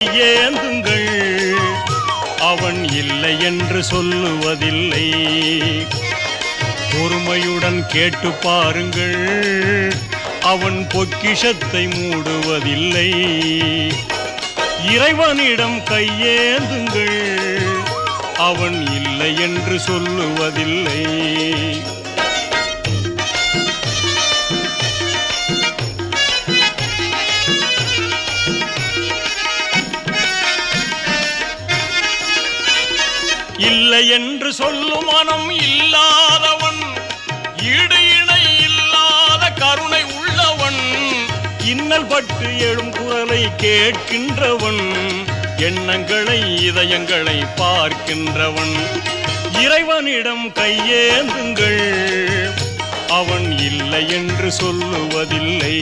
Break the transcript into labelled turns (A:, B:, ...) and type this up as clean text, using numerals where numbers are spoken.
A: ஏந்துங்கள், அவன் இல்லை என்று சொல்லுவதில்லை. பொறுமையுடன் கேட்டு பாருங்கள், அவன் பொக்கிஷத்தை மூடுவதில்லை. இறைவனிடம் கையேந்துங்கள், அவன் இல்லை என்று சொல்லுவதில்லை. இல்லை என்று சொல்லும் மனம் இல்லாதவன், ஈடு இணை இல்லாத கருணை உள்ளவன், இன்னல் பட்டு எழும் குரலை கேட்கின்றவன், எண்ணங்களை இதயங்களை பார்க்கின்றவன். இறைவனிடம் கையேந்துங்கள், அவன் இல்லை என்று சொல்லுவதில்லை.